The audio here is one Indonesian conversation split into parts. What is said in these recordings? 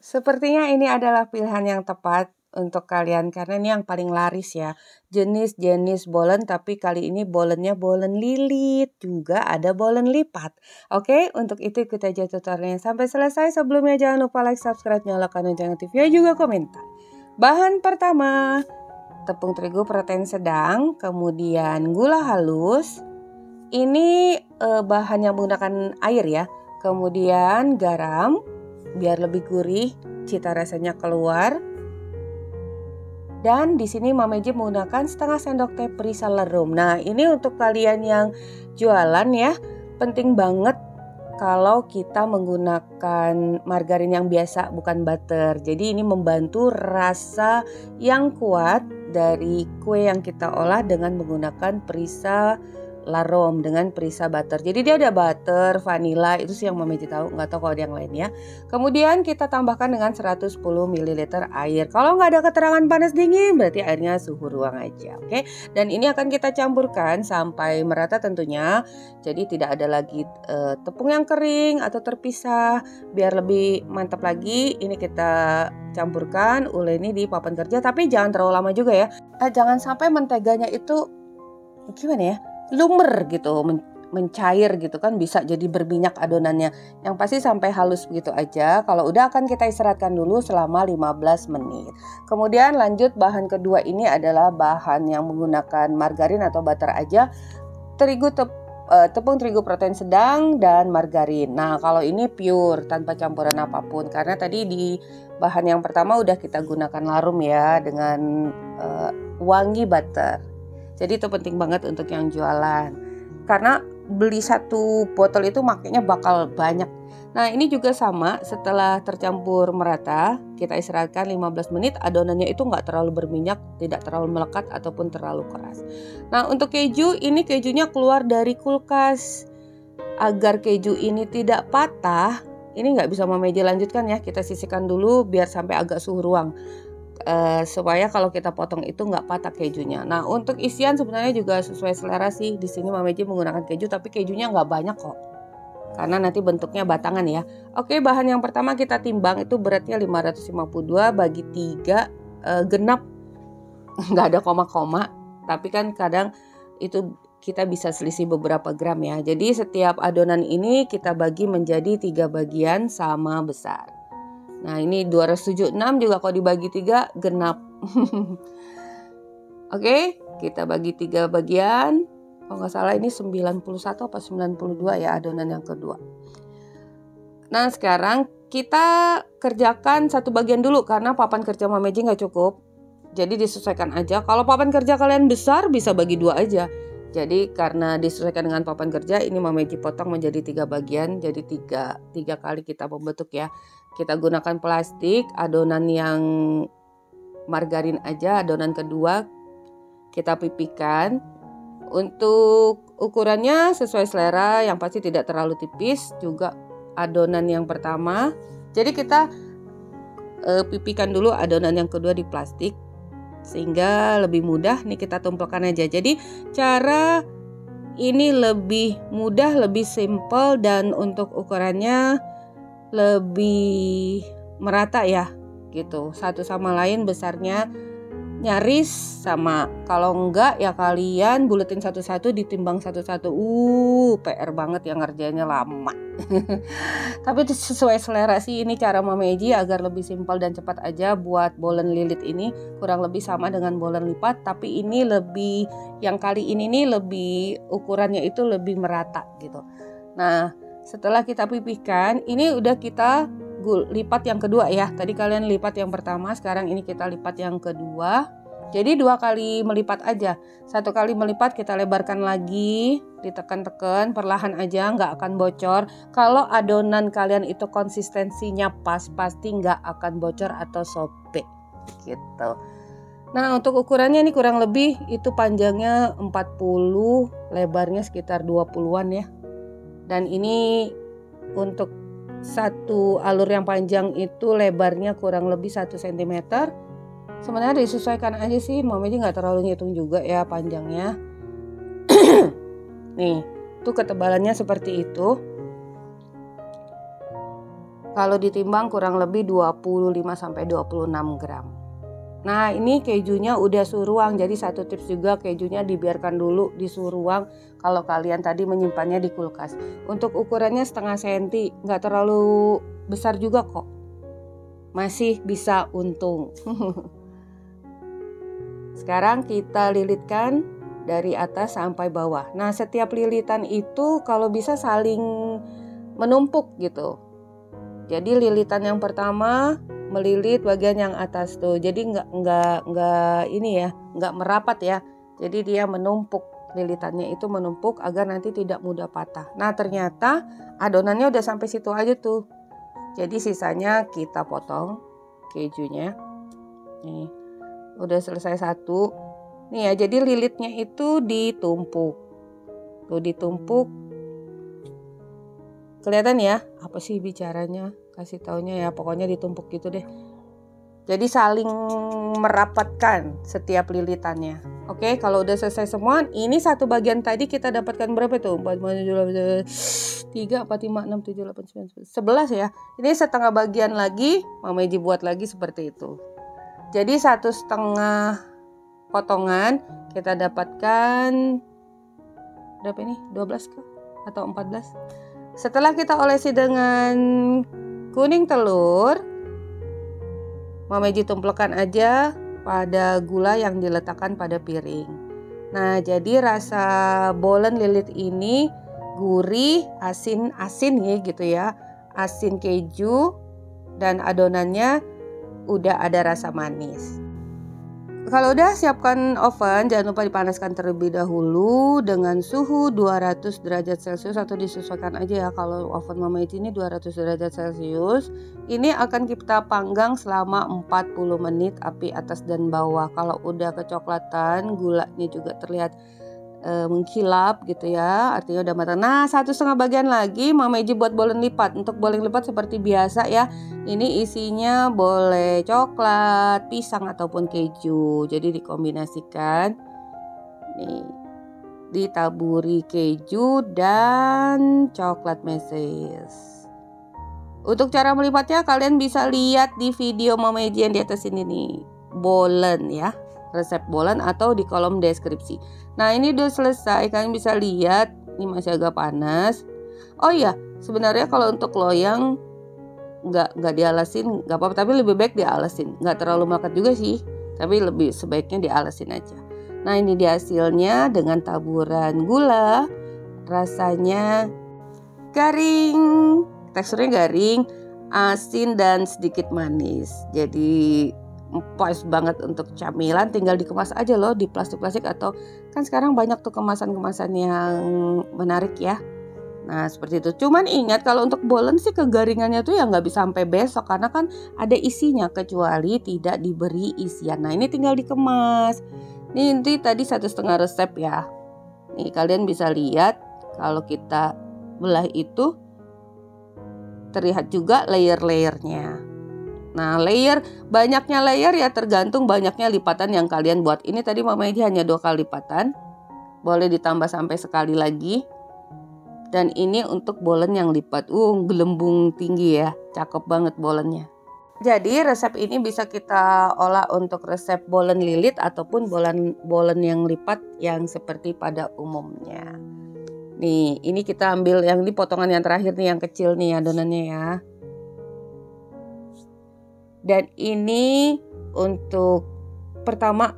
Sepertinya ini adalah pilihan yang tepat untuk kalian karena ini yang paling laris ya. Jenis-jenis bolen tapi kali ini bolennya bolen lilit, juga ada bolen lipat. Oke, untuk itu ikut aja tutorialnya sampai selesai. Sebelumnya jangan lupa like, subscribe, nyalakan lonceng notifikasinya juga komentar. Bahan pertama, tepung terigu protein sedang, kemudian gula halus. Ini bahan yang menggunakan air ya. Kemudian garam biar lebih gurih, cita rasanya keluar. Dan di sini Mameji menggunakan setengah sendok teh perisa lerum. Nah, ini untuk kalian yang jualan ya, penting banget kalau kita menggunakan margarin yang biasa bukan butter. Jadi ini membantu rasa yang kuat dari kue yang kita olah dengan menggunakan perisa larom dengan perisa butter. Jadi dia ada butter, vanilla, itu sih yang Mameji tahu, nggak tahu kalau ada yang lain ya. Kemudian kita tambahkan dengan 110 ml air. Kalau nggak ada keterangan panas dingin, berarti airnya suhu ruang aja, oke? Dan ini akan kita campurkan sampai merata tentunya. Jadi tidak ada lagi tepung yang kering atau terpisah. Biar lebih mantap lagi, ini kita campurkan, uleni di papan kerja. Tapi jangan terlalu lama juga ya. Jangan sampai menteganya itu gimana ya? Lumer gitu, mencair gitu kan, bisa jadi berminyak adonannya. Yang pasti sampai halus begitu aja. Kalau udah akan kita istirahatkan dulu selama 15 menit. Kemudian lanjut bahan kedua ini adalah bahan yang menggunakan margarin atau butter aja. Tepung terigu protein sedang dan margarin. Nah, kalau ini pure tanpa campuran apapun karena tadi di bahan yang pertama udah kita gunakan larum ya dengan wangi butter. Jadi itu penting banget untuk yang jualan. Karena beli satu botol itu makanya bakal banyak. Nah, ini juga sama, setelah tercampur merata, kita istirahatkan 15 menit, adonannya itu nggak terlalu berminyak, tidak terlalu melekat ataupun terlalu keras. Nah, untuk keju, ini kejunya keluar dari kulkas. Agar keju ini tidak patah, ini nggak bisa Mameji lanjutkan ya, kita sisihkan dulu biar sampai agak suhu ruang. Supaya kalau kita potong itu nggak patah kejunya. Nah, untuk isian sebenarnya juga sesuai selera sih. Di sini Mameji menggunakan keju tapi kejunya nggak banyak kok. Karena nanti bentuknya batangan ya. Oke, bahan yang pertama kita timbang itu beratnya 552 bagi 3 genap. Nggak ada koma-koma. Tapi kan kadang itu kita bisa selisih beberapa gram ya. Jadi setiap adonan ini kita bagi menjadi 3 bagian sama besar. Nah, ini 276 juga kalau dibagi 3 genap. Oke, kita bagi 3 bagian. Kalau nggak salah ini 91 apa 92 ya adonan yang kedua. Nah, sekarang kita kerjakan satu bagian dulu karena papan kerja Mameji nggak cukup. Jadi disesuaikan aja. Kalau papan kerja kalian besar bisa bagi 2 aja. Jadi karena disesuaikan dengan papan kerja, ini Mameji potong menjadi 3 bagian. Jadi 3 kali kita membentuk ya. Kita gunakan plastik, adonan yang margarin aja, adonan kedua kita pipihkan. Untuk ukurannya sesuai selera, yang pasti tidak terlalu tipis. Juga adonan yang pertama. Jadi kita pipihkan dulu adonan yang kedua di plastik. Sehingga lebih mudah, nih kita tumpulkan aja. Jadi cara ini lebih mudah, lebih simple dan untuk ukurannya lebih merata ya gitu. Satu sama lain besarnya nyaris sama. Kalau enggak ya kalian buletin satu-satu, ditimbang satu-satu. PR banget yang ngerjainnya lama. Tapi itu sesuai selera sih, ini cara Mameji agar lebih simpel dan cepat aja. Buat bolen lilit ini kurang lebih sama dengan bolen lipat, tapi ini lebih, yang kali ini nih lebih ukurannya itu lebih merata gitu. Nah, setelah kita pipihkan, ini udah kita lipat yang kedua ya. Tadi kalian lipat yang pertama, sekarang ini kita lipat yang kedua. Jadi 2 kali melipat aja. 1 kali melipat kita lebarkan lagi, ditekan-tekan perlahan aja, nggak akan bocor. Kalau adonan kalian itu konsistensinya pas, pasti nggak akan bocor atau sobek gitu. Nah, untuk ukurannya ini kurang lebih itu panjangnya 40, lebarnya sekitar 20-an ya. Dan ini untuk satu alur yang panjang itu lebarnya kurang lebih 1 cm. Sebenarnya disesuaikan aja sih, Mameji nggak terlalu ngitung juga ya panjangnya. Nih, tuh ketebalannya seperti itu. Kalau ditimbang kurang lebih 25-26 gram. Nah ini kejunya udah suhu ruang, jadi satu tips juga kejunya dibiarkan dulu di suhu ruang kalau kalian tadi menyimpannya di kulkas. Untuk ukurannya setengah senti, nggak terlalu besar juga kok, masih bisa untung. Sekarang kita lilitkan dari atas sampai bawah. Nah setiap lilitan itu kalau bisa saling menumpuk gitu. Jadi lilitan yang pertama melilit bagian yang atas tuh, jadi nggak ini ya, nggak merapat ya. Jadi dia menumpuk, lilitannya itu menumpuk agar nanti tidak mudah patah. Nah ternyata adonannya udah sampai situ aja tuh. Jadi sisanya kita potong kejunya. Nih, udah selesai satu. Nih ya, jadi lilitnya itu ditumpuk. Tuh ditumpuk. Kelihatan ya, apa sih bicaranya? Kasih taunya ya, pokoknya ditumpuk gitu deh. Jadi saling merapatkan setiap lilitannya. Oke, kalau udah selesai semua, ini satu bagian tadi kita dapatkan berapa tuh? 4, 3, 4, 5, 6, 7, 8, 9, 10, 11 ya. Ini setengah bagian lagi, Mama Eji buat lagi seperti itu. Jadi 1,5 potongan kita dapatkan berapa ini? 12 kah? Atau 14? Setelah kita olesi dengan kuning telur, Mama Eji tumplekkan aja pada gula yang diletakkan pada piring. Nah, jadi rasa bolen lilit ini gurih, asin ya gitu ya. Asin keju dan adonannya udah ada rasa manis. Kalau udah siapkan oven, jangan lupa dipanaskan terlebih dahulu dengan suhu 200 derajat Celcius atau disesuaikan aja ya. Kalau oven Mama Eji ini 200 derajat Celcius. Ini akan kita panggang selama 40 menit api atas dan bawah. Kalau udah kecoklatan, gulanya juga terlihat mengkilap gitu ya, artinya udah matang. Nah 1,5 bagian lagi Mama Eji buat bolen lipat. Untuk bolen lipat seperti biasa ya, ini isinya boleh coklat, pisang ataupun keju. Jadi dikombinasikan, nih ditaburi keju dan coklat meses. Untuk cara melipatnya kalian bisa lihat di video Mama Eji yang di atas ini nih, bolen ya, resep bolen atau di kolom deskripsi. Nah ini udah selesai, kalian bisa lihat ini masih agak panas. Oh iya, sebenarnya kalau untuk loyang nggak dialasin nggak apa-apa, tapi lebih baik dialasin. Nggak terlalu melekat juga sih, tapi lebih sebaiknya dialasin aja. Nah ini dia hasilnya dengan taburan gula, rasanya garing, teksturnya garing, asin dan sedikit manis. Jadi pas banget untuk camilan, tinggal dikemas aja loh di plastik-plastik, atau kan sekarang banyak tuh kemasan-kemasan yang menarik ya. Nah seperti itu. Cuman ingat kalau untuk bolen sih kegaringannya tuh ya nggak bisa sampai besok karena kan ada isinya, kecuali tidak diberi isian. Nah ini tinggal dikemas. Ini tadi 1,5 resep ya. Nih kalian bisa lihat kalau kita belah itu terlihat juga layer-layernya. Nah banyaknya layer ya tergantung banyaknya lipatan yang kalian buat. Ini tadi Mama Eji hanya 2 kali lipatan, boleh ditambah sampai sekali lagi. Dan ini untuk bolen yang lipat, gelembung tinggi ya, cakep banget bolennya. Jadi resep ini bisa kita olah untuk resep bolen lilit ataupun bolen yang lipat yang seperti pada umumnya. Nih ini kita ambil yang ini potongan yang terakhir nih, yang kecil nih adonannya ya. Dan ini untuk pertama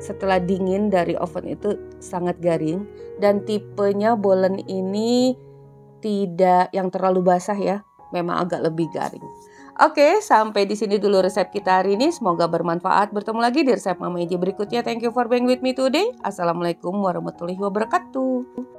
setelah dingin dari oven itu sangat garing, dan tipenya bolen ini tidak yang terlalu basah ya, memang agak lebih garing. Oke, sampai di sini dulu resep kita hari ini. Semoga bermanfaat. Bertemu lagi di resep Mama Eji berikutnya. Thank you for being with me today. Assalamualaikum warahmatullahi wabarakatuh.